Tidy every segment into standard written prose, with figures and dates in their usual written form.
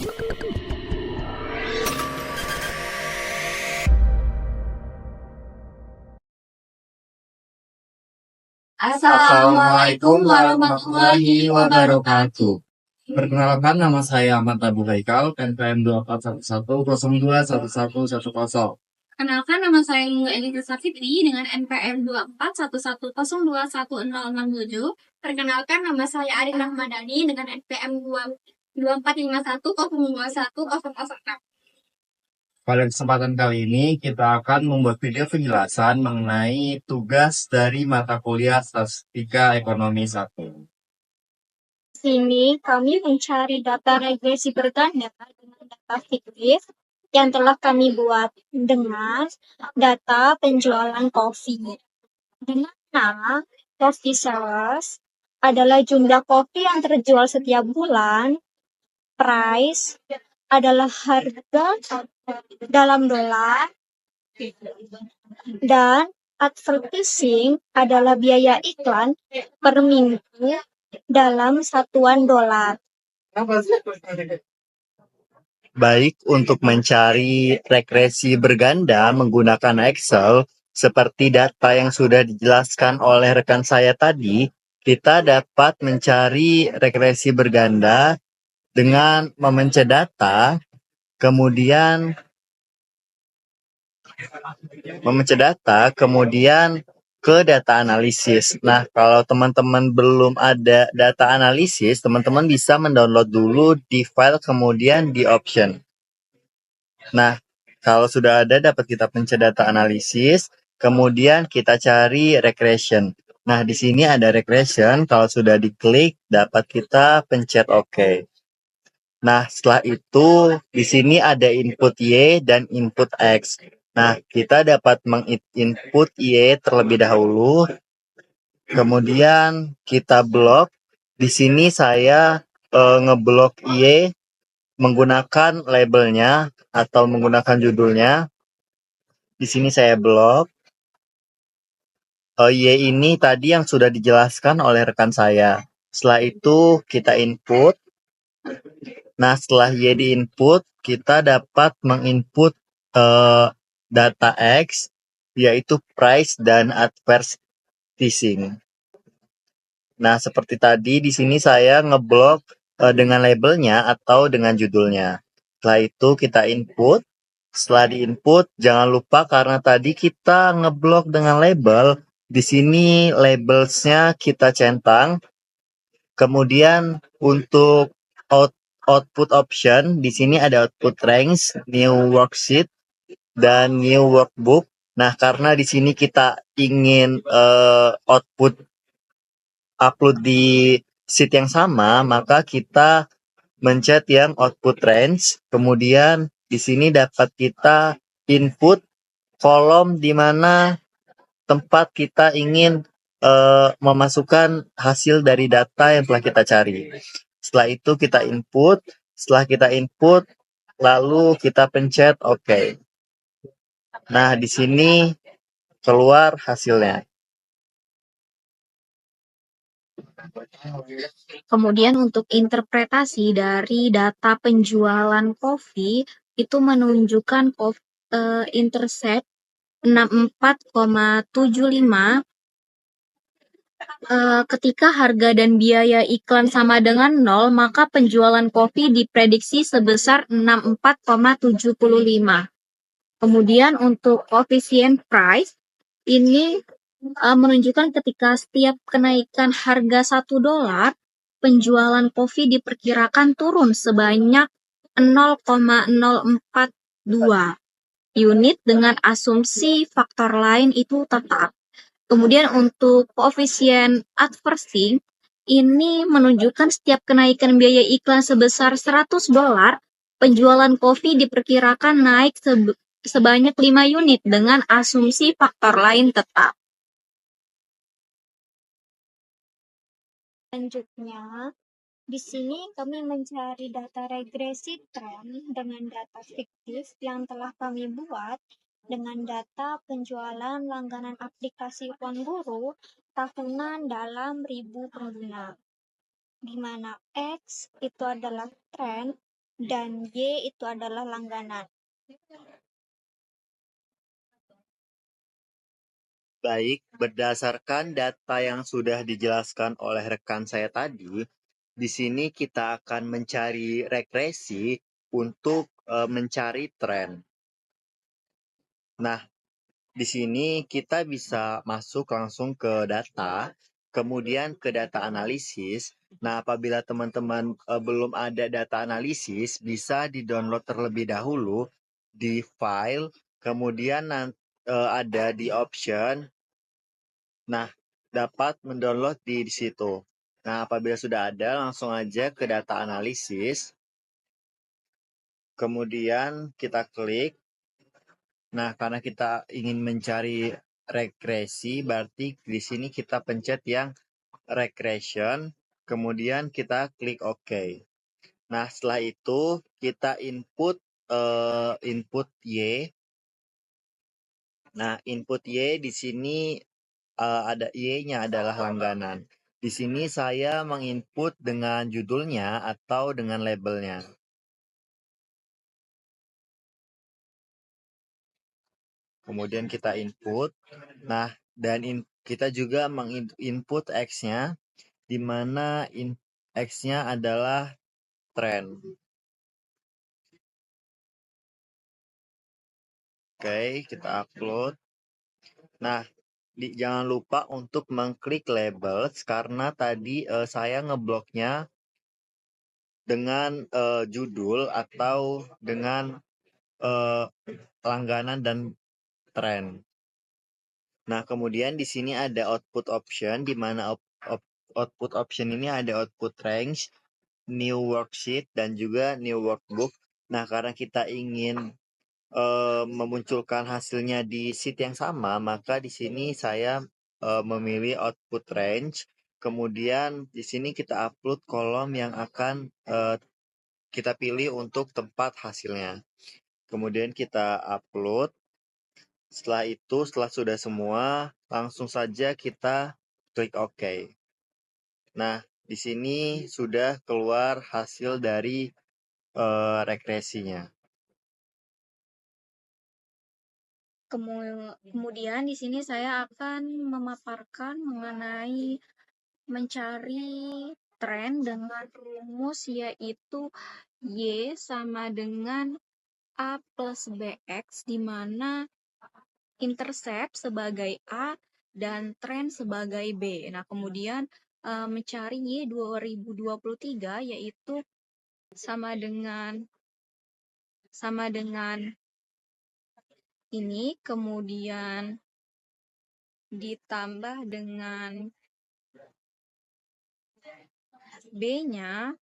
Assalamualaikum warahmatullahi wabarakatuh. Perkenalkan, nama saya Ahmad Abu Haikal, NPM 2411021110. Kenalkan, nama saya Nunggu Elisa Fitri dengan NPM 2411021067. Perkenalkan, nama saya Arin Rahmadani dengan NPM 2451021006. Pada kesempatan kali ini, kita akan membuat video penjelasan mengenai tugas dari mata kuliah Statistika Ekonomi 1. Sini kami mencari data regresi berganda dengan data fiktif yang telah kami buat dengan data penjualan kopi. Dengan nama coffee sales adalah jumlah kopi yang terjual setiap bulan, price adalah harga dalam dolar, dan advertising adalah biaya iklan per minggu dalam satuan dolar. Baik, untuk mencari regresi berganda menggunakan Excel, seperti data yang sudah dijelaskan oleh rekan saya tadi, kita dapat mencari regresi berganda dengan memencet data, kemudian ke data analisis. Nah, kalau teman-teman belum ada data analisis, teman-teman bisa mendownload dulu di file, kemudian di option. Nah, kalau sudah ada, dapat kita pencet data analisis, kemudian kita cari regression. Nah, di sini ada regression, kalau sudah diklik, dapat kita pencet OK. Nah, setelah itu, di sini ada input Y dan input X. Nah, kita dapat menginput Y terlebih dahulu, kemudian kita blok. Di sini saya ngeblok Y menggunakan labelnya atau menggunakan judulnya. Di sini saya blok. Y ini tadi yang sudah dijelaskan oleh rekan saya. Setelah itu kita input. Nah, setelah Y di-input, kita dapat menginput data X, yaitu price dan advertising. Nah, seperti tadi, di sini saya ngeblok dengan labelnya atau dengan judulnya. Setelah itu kita input. Setelah di-input, jangan lupa karena tadi kita ngeblok dengan label, di sini labelsnya kita centang. Kemudian untuk output option, di sini ada output range, new worksheet, dan new workbook. Nah, karena di sini kita ingin output upload di sheet yang sama, maka kita mencet yang output range. Kemudian di sini dapat kita input kolom di mana tempat kita ingin memasukkan hasil dari data yang telah kita cari. Setelah itu kita input. Setelah kita input, lalu kita pencet OK. Nah, di sini keluar hasilnya. Kemudian untuk interpretasi dari data penjualan kopi itu menunjukkan intercept 64,75 ketika harga dan biaya iklan sama dengan 0, maka penjualan kopi diprediksi sebesar 64,75. Kemudian untuk koefisien price ini menunjukkan ketika setiap kenaikan harga $1, penjualan kopi diperkirakan turun sebanyak 0,042 unit dengan asumsi faktor lain itu tetap. Kemudian untuk koefisien advertising ini menunjukkan setiap kenaikan biaya iklan sebesar $100, penjualan kopi diperkirakan naik sebanyak 5 unit dengan asumsi faktor lain tetap. Selanjutnya, di sini kami mencari data regresi tren dengan data fiktif yang telah kami buat dengan data penjualan langganan aplikasi Uang Guru tahunan dalam 1000 pengguna, di mana X itu adalah tren dan Y itu adalah langganan. Baik, berdasarkan data yang sudah dijelaskan oleh rekan saya tadi, di sini kita akan mencari regresi untuk mencari tren. Nah, di sini kita bisa masuk langsung ke data, kemudian ke data analisis. Nah, apabila teman-teman belum ada data analisis, bisa di-download terlebih dahulu di file, kemudian ada di option. Nah, dapat mendownload di situ. Nah, apabila sudah ada, langsung aja ke data analisis. Kemudian kita klik. Nah, karena kita ingin mencari regresi, berarti di sini kita pencet yang regression, kemudian kita klik OK. Nah, setelah itu kita input Y. Nah, input Y di sini ada Y-nya adalah langganan. Di sini saya menginput dengan judulnya atau dengan labelnya. Kemudian kita input. Nah, dan kita juga menginput X-nya, di mana X-nya adalah tren. Oke, kita upload. Nah, jangan lupa untuk mengklik labels karena tadi saya ngebloknya dengan judul atau dengan langganan dan tren. Nah, kemudian di sini ada output option, di mana output option ini ada output range, new worksheet, dan juga new workbook. Nah, karena kita ingin memunculkan hasilnya di sheet yang sama, maka di sini saya memilih output range. Kemudian di sini kita upload kolom yang akan kita pilih untuk tempat hasilnya. Kemudian kita upload. Setelah itu, setelah sudah semua, langsung saja kita klik OK. Nah, di sini sudah keluar hasil dari regresinya. Kemudian di sini saya akan memaparkan mengenai mencari tren dengan rumus yaitu Y sama dengan A plus BX, di mana intercept sebagai A dan tren sebagai B. Nah, kemudian mencari Y 2023 yaitu sama dengan ini, kemudian ditambah dengan B-nya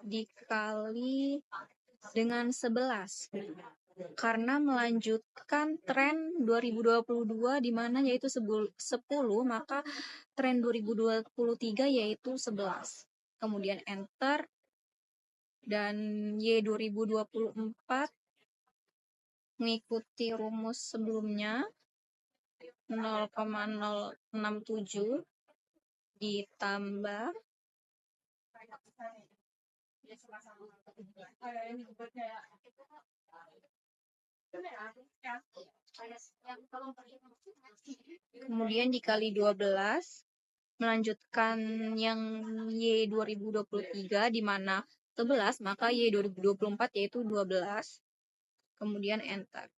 dikali dengan 11. Karena melanjutkan tren 2022 di mana yaitu 10, maka tren 2023 yaitu 11. Kemudian enter, dan Y 2024 mengikuti rumus sebelumnya 0,067 ditambah kemudian dikali 12, melanjutkan yang Y 2023 di mana 11, maka Y 2024 yaitu 12. Kemudian enter.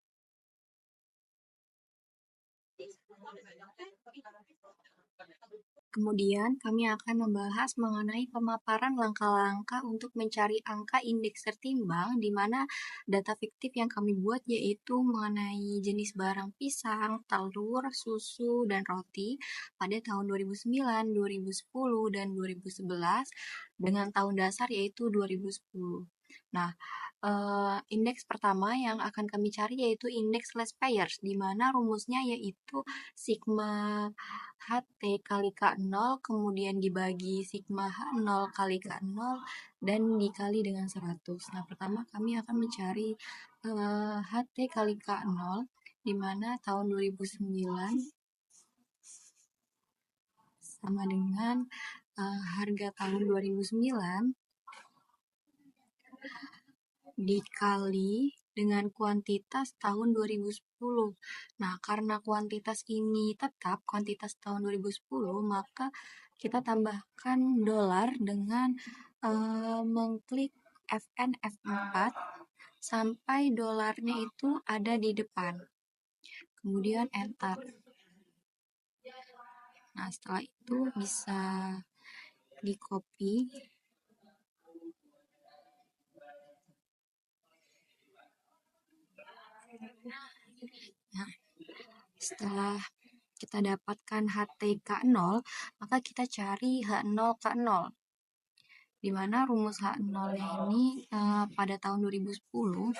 Kemudian kami akan membahas mengenai pemaparan langkah-langkah untuk mencari angka indeks tertimbang, di mana data fiktif yang kami buat yaitu mengenai jenis barang pisang, telur, susu, dan roti pada tahun 2009, 2010, dan 2011 dengan tahun dasar yaitu 2010. Nah, indeks pertama yang akan kami cari yaitu indeks less payers, di mana rumusnya yaitu sigma HT kali K0, kemudian dibagi sigma H0 kali K0, dan dikali dengan 100. Nah, pertama kami akan mencari HT kali K0, di mana tahun 2009 sama dengan harga tahun 2009 dikali dengan kuantitas tahun 2010. Nah, karena kuantitas ini tetap kuantitas tahun 2010, maka kita tambahkan dolar dengan mengklik FN F4 sampai dolarnya itu ada di depan. Kemudian enter. Nah, setelah itu bisa di copy. Nah, setelah kita dapatkan HTK0, maka kita cari H0K0. Di mana rumus H0 ini pada tahun 2010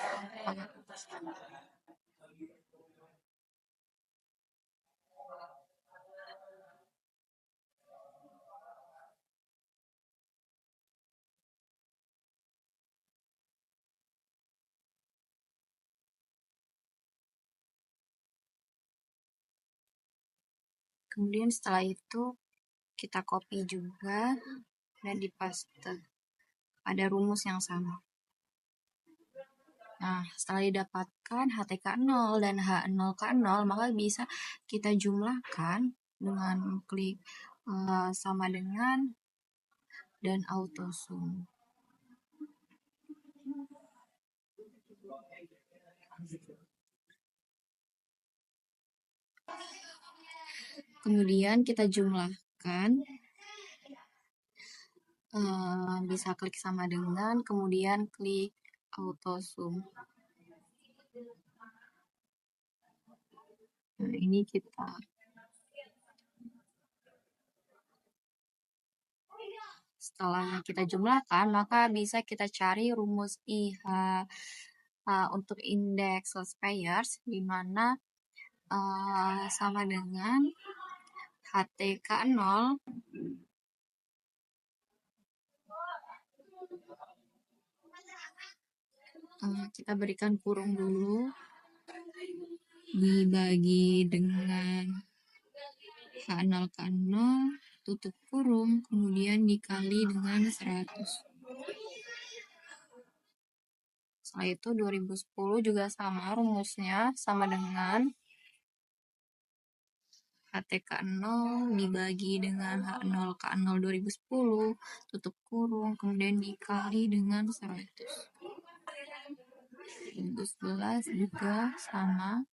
kemudian setelah itu kita copy juga dan dipaste pada rumus yang sama. Nah, setelah didapatkan HTK0 dan H0K0, maka bisa kita jumlahkan dengan klik sama dengan dan auto sum. Kemudian kita jumlahkan, bisa klik sama dengan, kemudian klik auto sum. Nah, ini kita setelah kita jumlahkan, maka bisa kita cari rumus IH untuk indeks loss payers, di mana sama dengan HTK0 kita berikan kurung dulu, dibagi dengan H0K0 tutup kurung, kemudian dikali dengan 100. Setelah itu 2010 juga sama rumusnya, sama dengan HTK0 dibagi dengan H0K0 2010 tutup kurung, kemudian dikali dengan 100. 2011 juga sama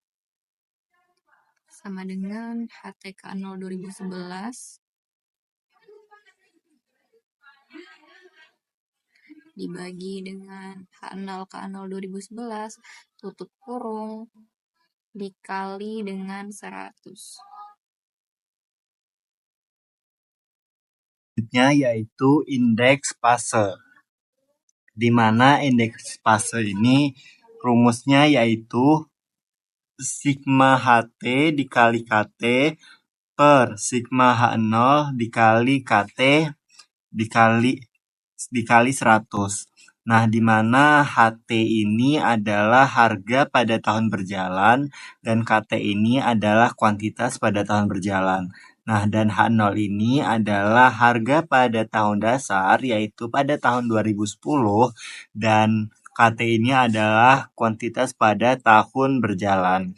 dengan HTK0 2011 dibagi dengan H0K0 2011 tutup kurung dikali dengan 100. Selanjutnya yaitu indeks fase, di mana indeks fase ini rumusnya yaitu sigma HT dikali KT per sigma H0 dikali KT dikali 100. Nah, di mana HT ini adalah harga pada tahun berjalan dan KT ini adalah kuantitas pada tahun berjalan. Nah, dan H0 ini adalah harga pada tahun dasar, yaitu pada tahun 2010, dan KT ini adalah kuantitas pada tahun berjalan.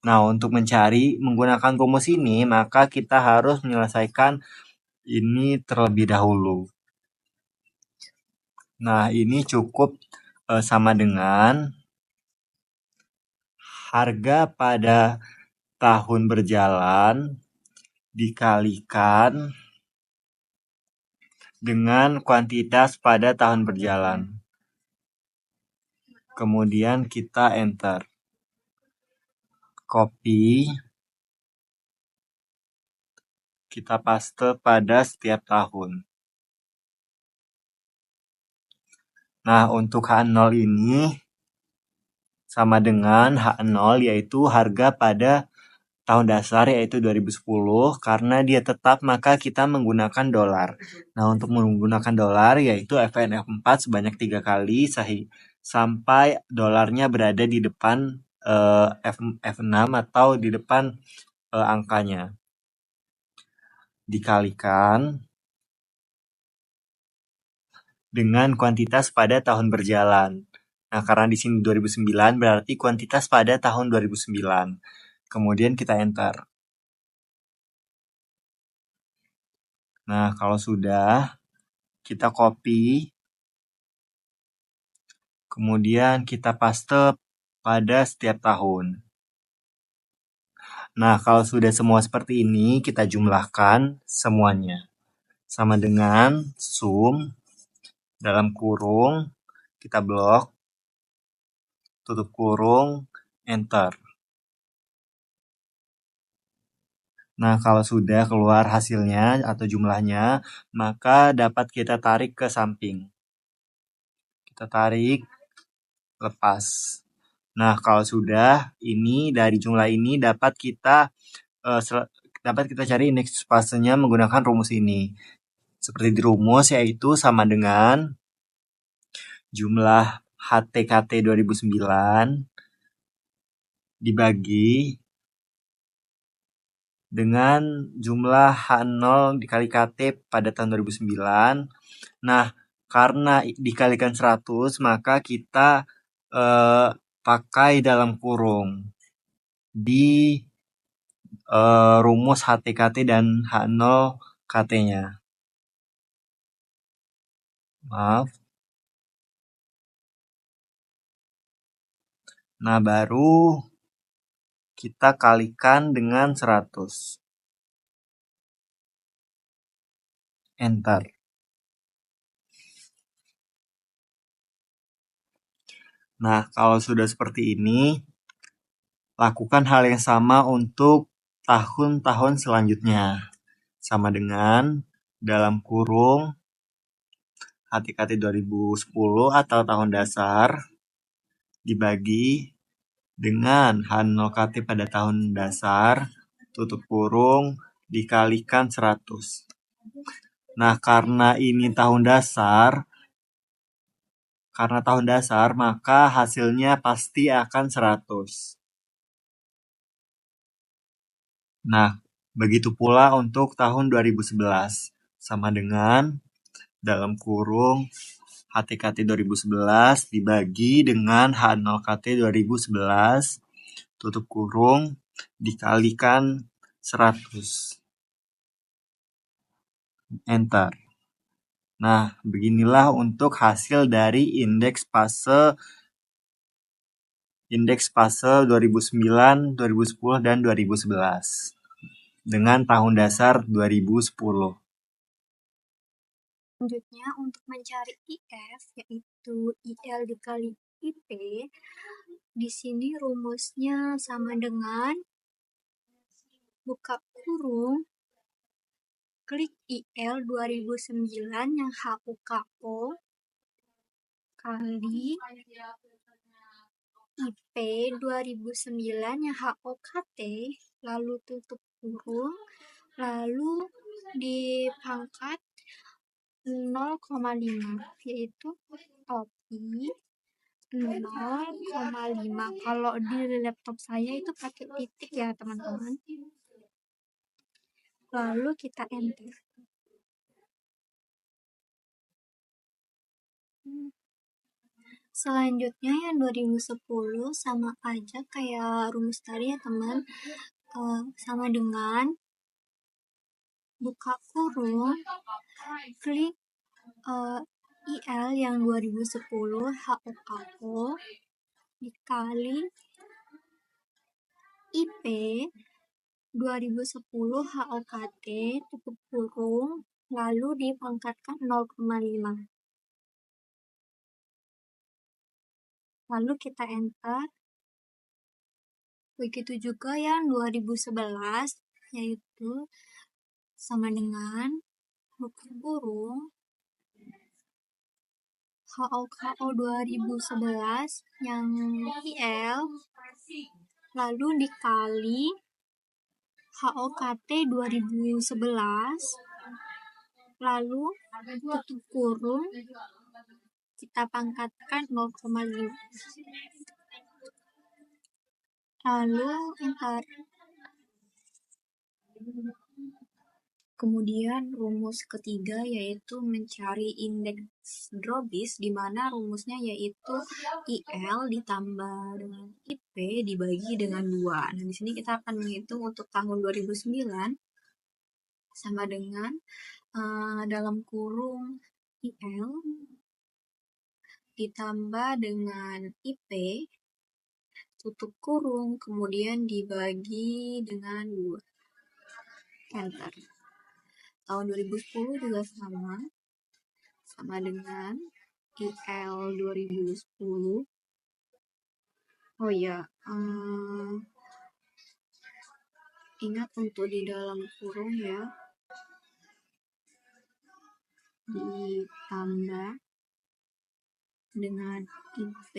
Nah, untuk mencari menggunakan rumus ini, maka kita harus menyelesaikan ini terlebih dahulu. Nah, ini cukup sama dengan harga pada tahun berjalan dikalikan dengan kuantitas pada tahun berjalan. Kemudian kita enter. Copy. Kita paste pada setiap tahun. Nah, untuk H0 ini sama dengan H0, yaitu harga pada tahun dasar, yaitu 2010. Karena dia tetap, maka kita menggunakan dolar. Nah, untuk menggunakan dolar yaitu FN F4 sebanyak 3 kali sampai dolarnya berada di depan F6 atau di depan angkanya. Dikalikan dengan kuantitas pada tahun berjalan. Nah, karena di sini 2009 berarti kuantitas pada tahun 2009. Kemudian kita enter. Nah, kalau sudah, kita copy, kemudian kita paste pada setiap tahun. Nah, kalau sudah semua seperti ini, kita jumlahkan semuanya. Sama dengan sum, dalam kurung, kita blok, tutup kurung, enter. Nah, kalau sudah keluar hasilnya atau jumlahnya, maka dapat kita tarik ke samping. Kita tarik, lepas. Nah, kalau sudah, ini dari jumlah ini dapat kita cari indeks fasenya menggunakan rumus ini. Seperti di rumus, yaitu sama dengan jumlah HTKT 2009 dibagi dengan jumlah H0 dikali KT pada tahun 2009. Nah, karena dikalikan 100, maka kita pakai dalam kurung di rumus HTKT dan H0 KT-nya. Maaf. Nah, baru kita kalikan dengan 100. Enter. Nah, kalau sudah seperti ini, lakukan hal yang sama untuk tahun-tahun selanjutnya. Sama dengan dalam kurung HTKT 2010 atau tahun dasar dibagi dengan H0KT pada tahun dasar, tutup kurung, dikalikan 100. Nah, karena ini tahun dasar, maka hasilnya pasti akan 100. Nah, begitu pula untuk tahun 2011. Sama dengan dalam kurung HTKT 2011 dibagi dengan H0KT 2011, tutup kurung, dikalikan 100. Enter. Nah, beginilah untuk hasil dari indeks fase 2009, 2010, dan 2011 dengan tahun dasar 2010. Selanjutnya untuk mencari IF yaitu IL dikali IP, di sini rumusnya sama dengan buka kurung, klik IL 2009 yang HUKO kali IP 2009 yang HOKT, lalu tutup kurung, lalu dipangkat 0,5, yaitu topi 0,5. Kalau di laptop saya itu pakai titik ya teman-teman. Lalu kita enter. Selanjutnya yang 2010 sama aja kayak rumus tadi ya teman, sama dengan buka kurung, klik IL yang 2010 HOKO dikali IP 2010 HOKT, tutup kurung, lalu dipangkatkan 0,5. Lalu kita enter. Begitu juga yang 2011, yaitu sama dengan buka kurung HOKO 2011 yang IL, lalu dikali HOKT 2011, lalu tutup kurung, kita pangkatkan 0,5. Lalu enter. Kemudian rumus ketiga yaitu mencari indeks Drobis, di mana rumusnya yaitu IL ditambah dengan IP dibagi dengan 2. Nah, di sini kita akan menghitung untuk tahun 2009 sama dengan dalam kurung IL ditambah dengan IP tutup kurung kemudian dibagi dengan 2. Enter. Tahun 2010 juga sama dengan IL 2010. Oh ya, ingat untuk di dalam kurung ya, ditambah dengan IP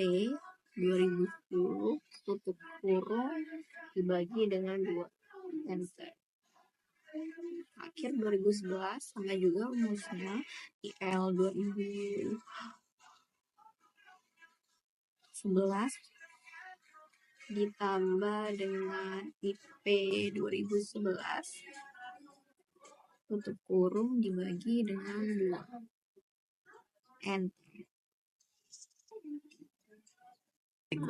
2010 tutup kurung dibagi dengan 2. Enter. Akhir 2011 sama juga rumusnya IL 2011 ditambah dengan IP 2011 tutup kurung dibagi dengan 2. Enter.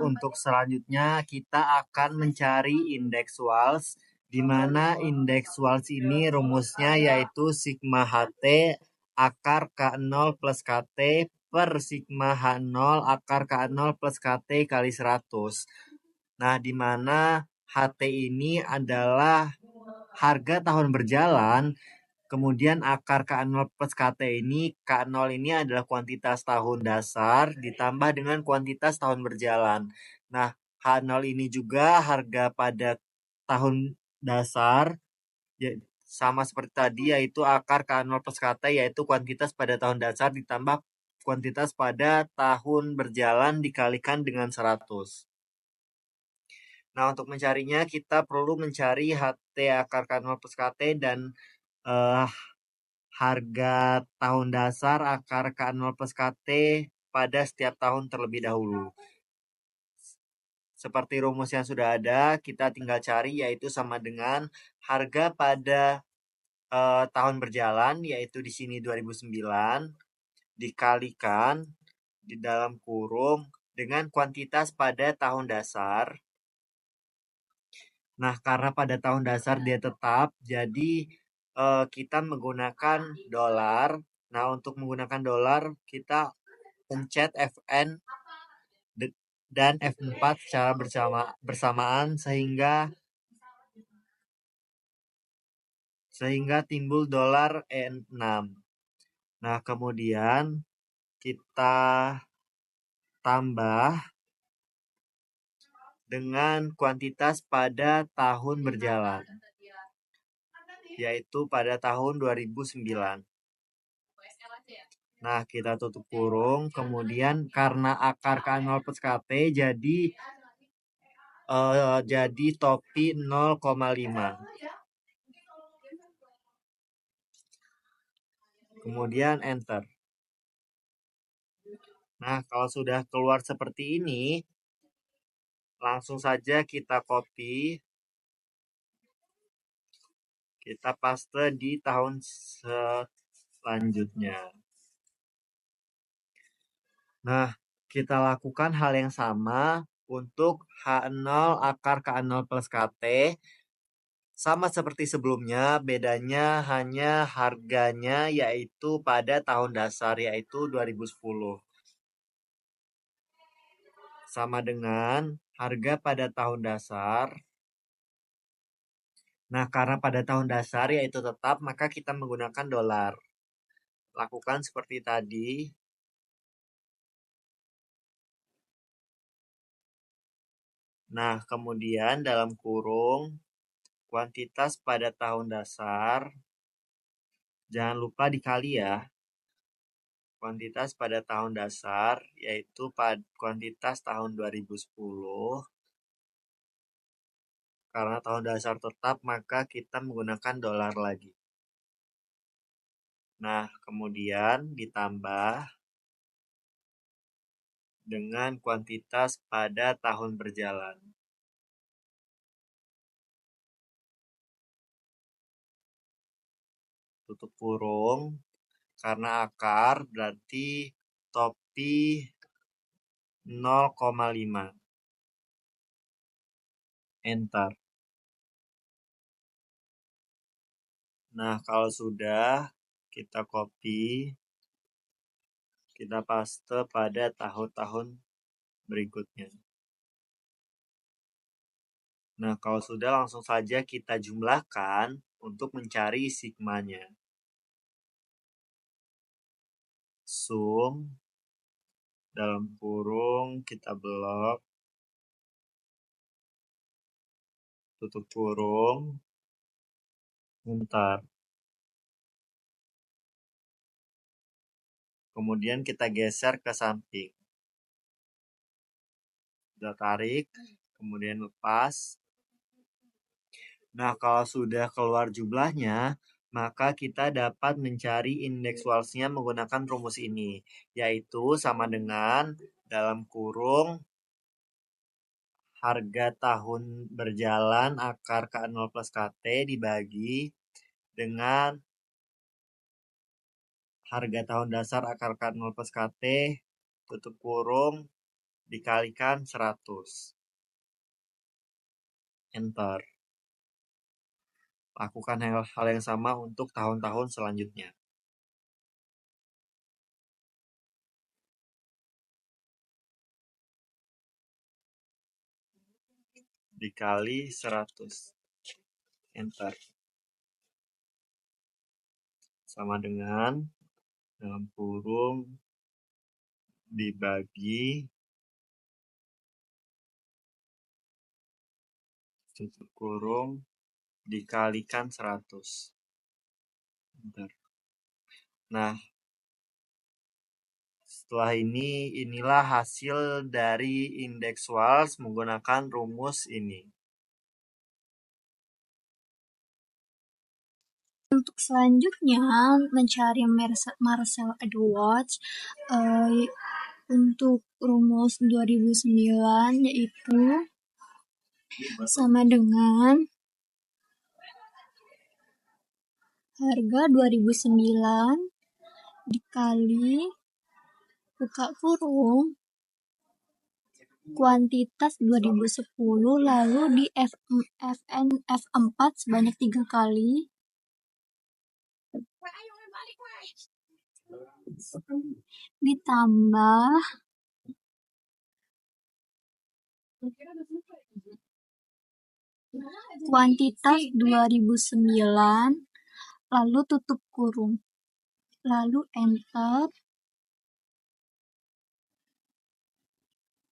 Untuk selanjutnya kita akan mencari indeks Walsh, di mana indeks Walsh ini rumusnya yaitu sigma HT akar K0 plus KT per sigma H0 akar K0 plus KT kali 100. Nah, di mana HT ini adalah harga tahun berjalan, kemudian akar K0 plus KT ini, K0 ini adalah kuantitas tahun dasar ditambah dengan kuantitas tahun berjalan. Nah, H0 ini juga harga pada tahun dasar, sama seperti tadi, yaitu akar K0 plus KT, yaitu kuantitas pada tahun dasar ditambah kuantitas pada tahun berjalan dikalikan dengan 100. Nah, untuk mencarinya kita perlu mencari HT akar K0 plus KT dan harga tahun dasar akar K0 plus KT pada setiap tahun terlebih dahulu. Seperti rumus yang sudah ada, kita tinggal cari, yaitu sama dengan harga pada tahun berjalan, yaitu di sini 2009, dikalikan di dalam kurung dengan kuantitas pada tahun dasar. Nah, karena pada tahun dasar dia tetap, jadi kita menggunakan dolar. Nah, untuk menggunakan dolar, kita pencet Fn dan F4 secara bersamaan sehingga timbul dolar E6. Nah, kemudian kita tambah dengan kuantitas pada tahun berjalan, yaitu pada tahun 2009. Nah, kita tutup kurung, kemudian karena akar K0 plus KT jadi topi 0,5. Kemudian enter. Nah, kalau sudah keluar seperti ini, langsung saja kita copy, kita paste di tahun selanjutnya. Nah, kita lakukan hal yang sama untuk H0 akar K0 plus KT. Sama seperti sebelumnya, bedanya hanya harganya yaitu pada tahun dasar, yaitu 2010. Sama dengan harga pada tahun dasar. Nah, karena pada tahun dasar yaitu tetap, maka kita menggunakan dolar. Lakukan seperti tadi. Nah, kemudian dalam kurung, kuantitas pada tahun dasar, jangan lupa dikali ya. Kuantitas pada tahun dasar, yaitu kuantitas tahun 2010. Karena tahun dasar tetap, maka kita menggunakan dolar lagi. Nah, kemudian ditambah dengan kuantitas pada tahun berjalan. tutup kurung, karena akar berarti topi 0,5. Enter. Nah, kalau sudah, kita copy, kita paste pada tahun-tahun berikutnya. Nah, kalau sudah, langsung saja kita jumlahkan untuk mencari sigmanya. Sum, dalam kurung, kita blok, tutup kurung, enter. Kemudian kita geser ke samping. Kita tarik, kemudian lepas. Nah, kalau sudah keluar jumlahnya, maka kita dapat mencari indeks walls-nya menggunakan rumus ini, yaitu sama dengan dalam kurung harga tahun berjalan akar K0 plus KT dibagi dengan harga tahun dasar akar K0 plus KT tutup kurung dikalikan 100. Enter. Lakukan hal yang sama untuk tahun-tahun selanjutnya. Dikali 100. Enter. Sama dengan dalam kurung dibagi tutup kurung dikalikan 100. Bentar. Nah, setelah inilah hasil dari indeks walls menggunakan rumus ini. Untuk selanjutnya mencari Marcel Edwards untuk rumus 2009 yaitu sama dengan harga 2009 dikali buka kurung kuantitas 2010 lalu di F4 sebanyak 3 kali ditambah kuantitas 2009 lalu tutup kurung lalu enter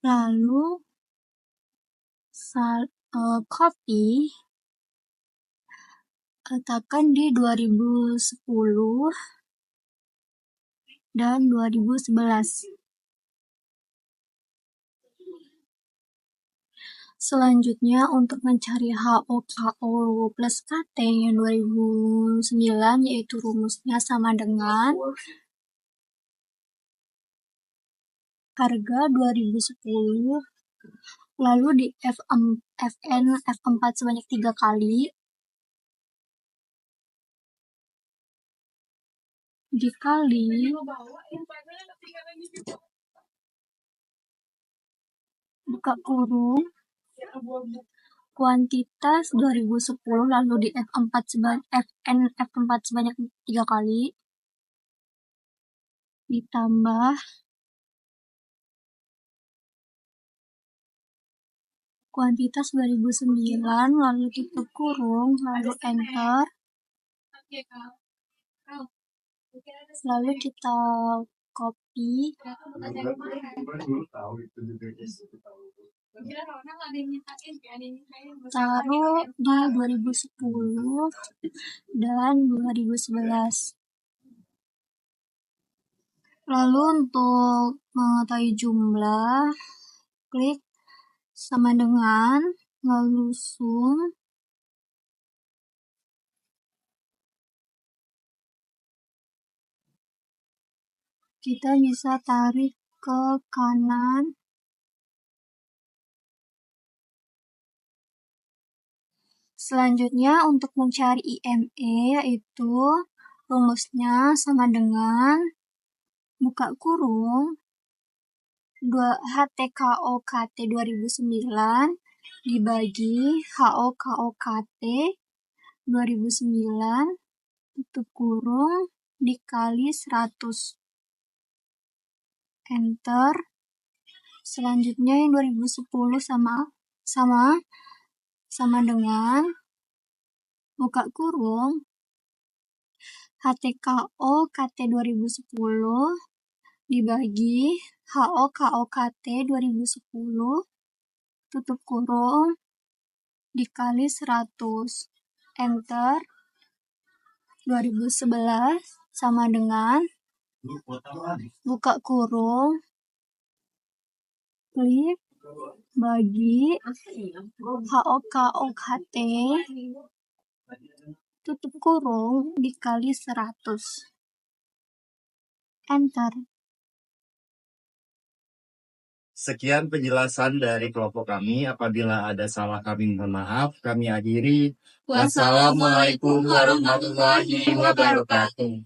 lalu copy letakkan di 2010 dan 2011. Selanjutnya untuk mencari HOKO plus KT yang 2009 yaitu rumusnya sama dengan harga 2010 lalu di F4 sebanyak 3 kali dikali buka kurung kuantitas 2010 lalu di F4 sebanyak 3 kali ditambah kuantitas 2009 lalu tutup kurung lalu enter lalu kita copy taruh di 2010 dan 2011. Lalu untuk mengetahui jumlah, klik sama dengan, lalu sum, kita bisa tarik ke kanan. Selanjutnya untuk mencari IME yaitu Rumusnya sama dengan buka kurung HTKOKT 2009 dibagi HOKOKT 2009 tutup kurung dikali 100. Enter. Selanjutnya yang 2010 sama dengan buka kurung HTKOKT 2010 dibagi HOKOKT 2010 tutup kurung dikali 100. Enter. 2011 sama dengan buka kurung klik bagi HOKOKT tutup kurung dikali 100. Enter. Sekian penjelasan dari kelompok kami. Apabila ada salah kami mohon maaf. Kami akhiri. Wassalamualaikum warahmatullahi wabarakatuh.